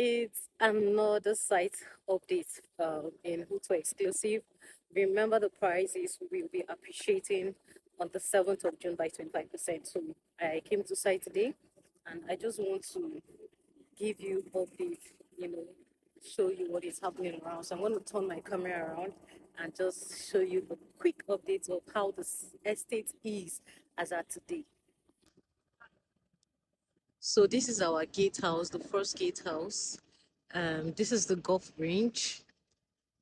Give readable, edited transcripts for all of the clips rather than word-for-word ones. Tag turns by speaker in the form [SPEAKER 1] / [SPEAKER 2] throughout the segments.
[SPEAKER 1] It's another site update in Hutu Exclusive. Remember the prices will be appreciating on the 7th of June by 25%. So I came to site today and I just want to give you update, you know, show you what is happening around. So I'm going to turn my camera around and just show you the quick updates of how this estate is as at today. So this is our gatehouse, the first gatehouse. This is the golf range.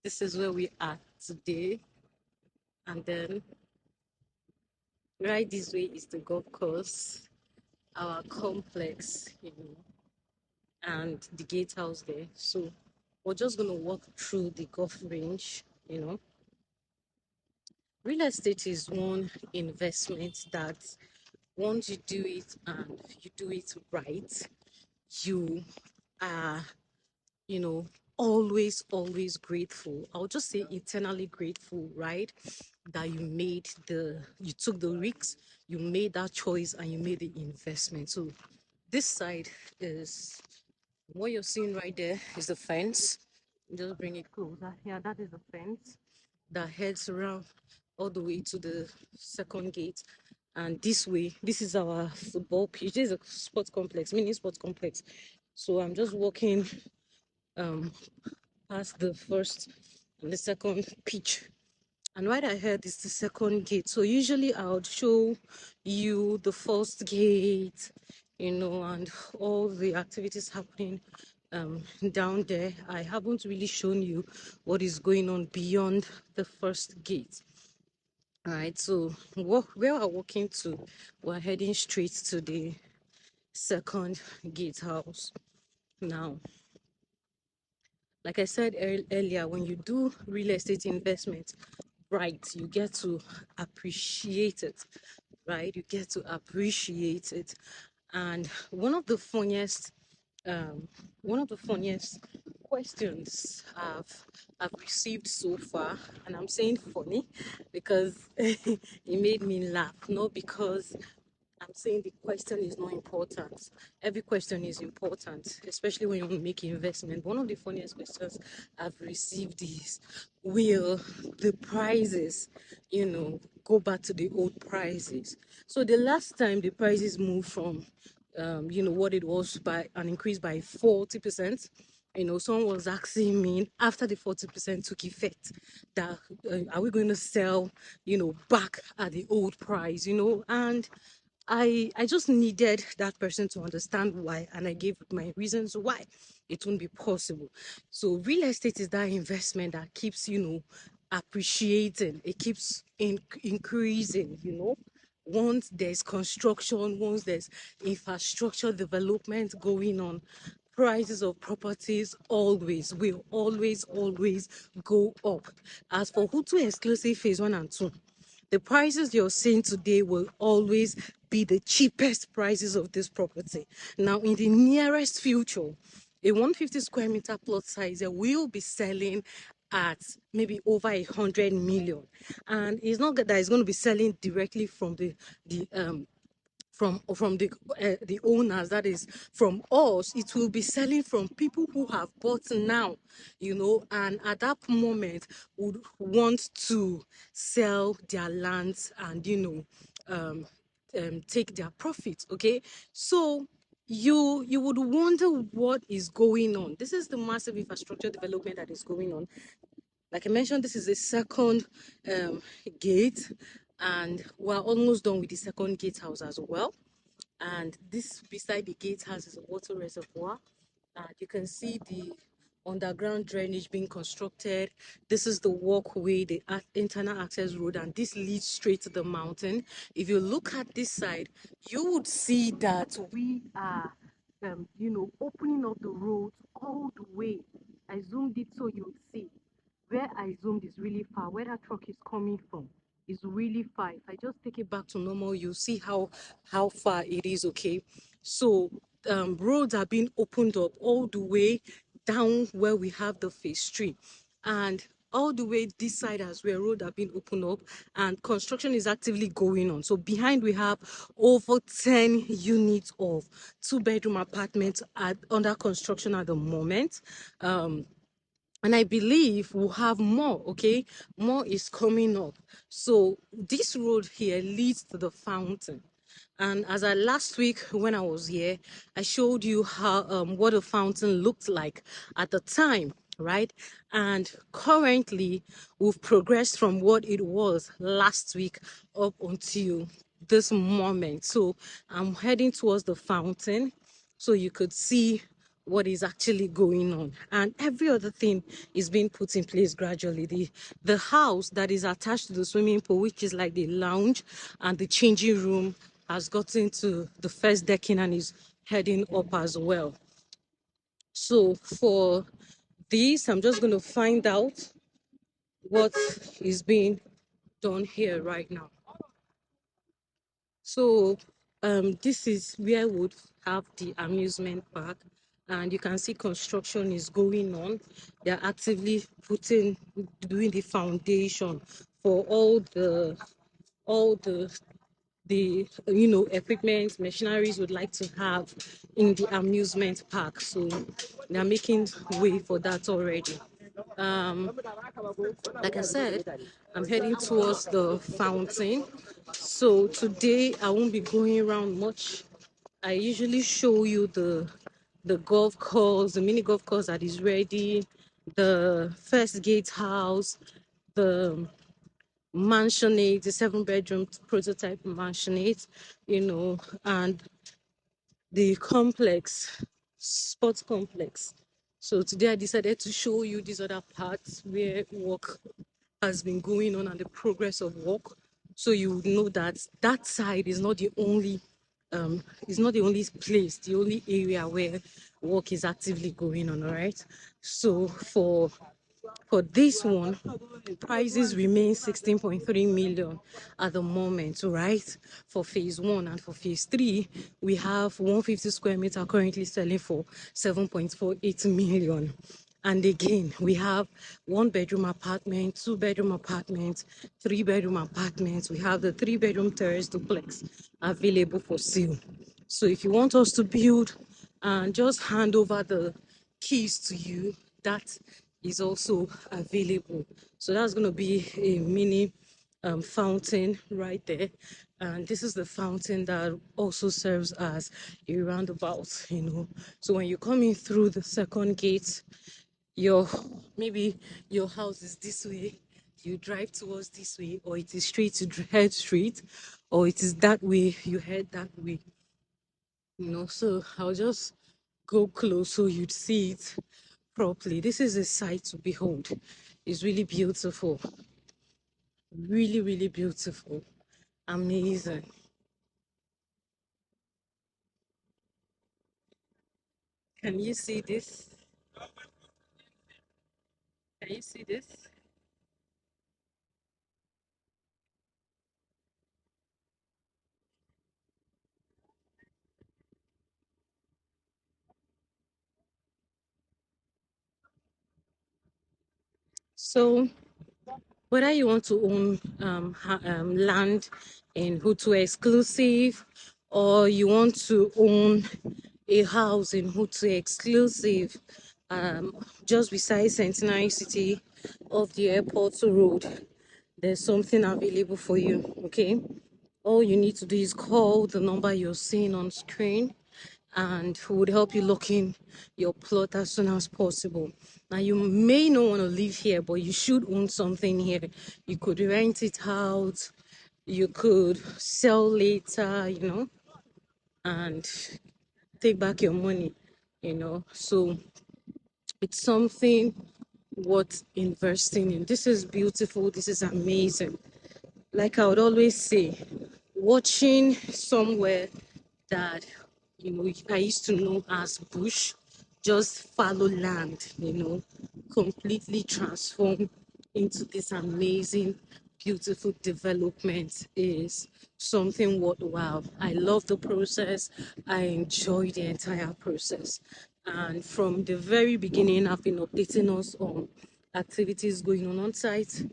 [SPEAKER 1] This is where we are today. And then right this way is the golf course, our complex, and the gatehouse there. So we're just gonna walk through the golf range. Real estate is one investment that once you do it and you do it right, you are you know, always grateful. I'll just say eternally grateful, right? That you took the risks, you made that choice, and you made the investment. So this side is what you're seeing right there is the fence. Just bring it closer. Yeah, that is the fence that heads around all the way to the second gate. And this way, this is our football pitch. This is a sports complex, mini sports complex. So I'm just walking um past the first and the second pitch, and right ahead is the second gate. So usually I would show you the first gate, and all the activities happening down there. I haven't really shown you what is going on beyond the first gate. All right, so where we're walking to, we're heading straight to the second gatehouse now. Like I said earlier, when you do real estate investment, right, you get to appreciate it, right? You get to appreciate it. And um, one of the funniest questions I've received so far, and I'm saying funny because it made me laugh, not because I'm saying the question is not important. Every question is important, especially when you make investment. One of the funniest questions I've received is, will the prices, go back to the old prices? So the last time the prices moved from, what it was by an increase by 40%. Someone was asking me after the 40% took effect that are we going to sell, back at the old price, and I just needed that person to understand why, and I gave my reasons why it won't be possible. So real estate is that investment that keeps, appreciating. It keeps increasing. Once there's construction, once there's infrastructure development going on, prices of properties will always go up. As for Hutu Exclusive Phase 1 and 2, the prices you're seeing today will always be the cheapest prices of this property. Now, in the nearest future, a 150 square meter plot size will be selling at maybe over 100 million, and it's not that it's going to be selling directly from the the owners, that is from us. It will be selling from people who have bought now, and at that moment would want to sell their lands and take their profits. Okay, so you would wonder what is going on. This is the massive infrastructure development that is going on. Like I mentioned, this is the second gate, and we're almost done with the second gatehouse as well. And this beside the gatehouse is a water reservoir. You can see the underground drainage being constructed. This is the walkway, the internal access road, and this leads straight to the mountain. If you look at this side, you would see that we are opening up the road all the way. I zoomed it so you would see. Where I zoomed is really far. Where that truck is coming from is really far. If I just take it back to normal, you see how far it is. Okay, so roads are being opened up all the way down where we have the phase 3, and all the way this side as well, road have been opened up and construction is actively going on. So behind we have over 10 units of 2-bedroom apartments under construction at the moment. And I believe we'll have more. Okay, more is coming up. So this road here leads to the fountain. And as I last week when I was here, I showed you how what a fountain looked like at the time, right? And currently we've progressed from what it was last week up until this moment. So I'm heading towards the fountain so you could see what is actually going on, and every other thing is being put in place gradually. The house that is attached to the swimming pool, which is like the lounge and the changing room, has gotten to the first decking and is heading up as well. So for this, I'm just going to find out what is being done here right now. So this is where we would have the amusement park, and you can see construction is going on. They're actively doing the foundation for all the equipment, machineries would like to have in the amusement park. So they're making way for that already. Like I said, I'm heading towards the fountain. So today I won't be going around much. I usually show you the golf course, the mini golf course that is ready, the first gate house, the mansionate, the 7-bedroom prototype mansionate, and the sports complex. So today I decided to show you these other parts where work has been going on and the progress of work. So you would know that that side is not the only place, the only area where work is actively going on. All right. So for this one, prices remain 16.3 million at the moment, right? For phase 1, and for phase 3, we have 150 square meter currently selling for 7.48 million. And again, we have 1-bedroom apartment, 2-bedroom apartment, 3-bedroom apartments. We have the 3-bedroom terrace duplex available for sale. So if you want us to build and just hand over the keys to you, that is also available. So that's going to be a mini fountain right there. And this is the fountain that also serves as a roundabout, So when you come in through the second gate, maybe your house is this way, you drive towards this way, or it is straight to head straight, or it is that way, you head that way. So I'll just go close so you'd see it properly. This is a sight to behold. It's really beautiful. Really, really beautiful. Amazing. Can you see this? Can you see this? So whether you want to own land in Hutu Exclusive, or you want to own a house in Hutu Exclusive, just beside Centenary City off the airport road, there's something available for you. Okay, all you need to do is call the number you're seeing on screen, and who would help you lock in your plot as soon as possible. Now, you may not want to live here, but you should own something here. You could rent it out, you could sell later, and take back your money, So it's something worth investing in. This is beautiful, this is amazing. Like I would always say, watching somewhere that I used to know as bush, just fallow land, completely transform into this amazing, beautiful development is something worthwhile. I love the process. I enjoy the entire process. And from the very beginning, I've been updating us on activities going on site.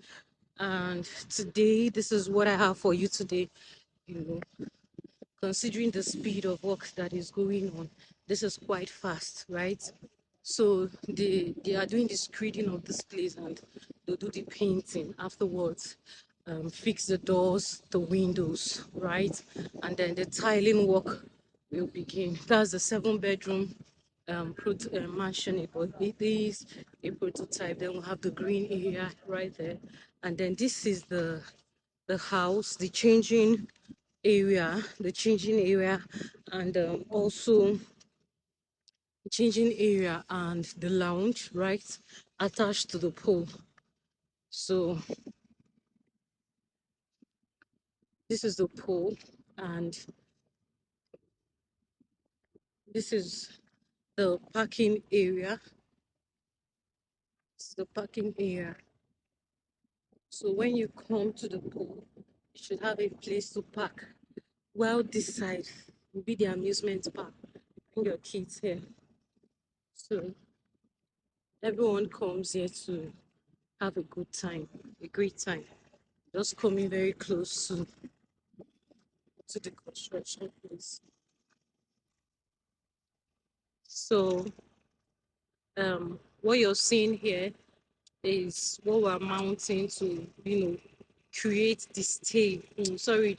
[SPEAKER 1] And today, this is what I have for you today. You know, considering the speed of work that is going on, this is quite fast, right? So they are doing the screening of this place and they'll do the painting afterwards, fix the doors, the windows, right? And then the tiling work will begin. That's the 7 bedroom mansion, but it is a prototype. Then we'll have the green area right there. And then this is the house, the changing area, and also changing area and the lounge, right, attached to the pool. So this is the pool, and this is the parking area. This is the parking area. So when you come to the pool, you should have a place to park. Well, this side will be the amusement park. Bring your kids here. So everyone comes here to have a good time, a great time. Just coming very close to the construction place. So what you're seeing here is what we're mounting to, create the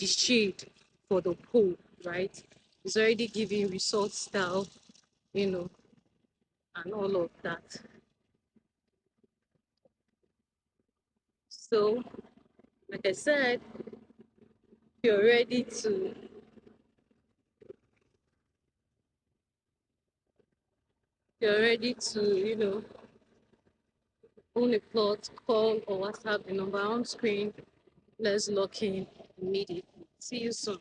[SPEAKER 1] shade for the pole, right? It's already giving resort style, you know, and all of that. So, like I said, you're ready to you're ready to, own a plot, call or WhatsApp the number on screen. Let's lock in immediately. See you soon.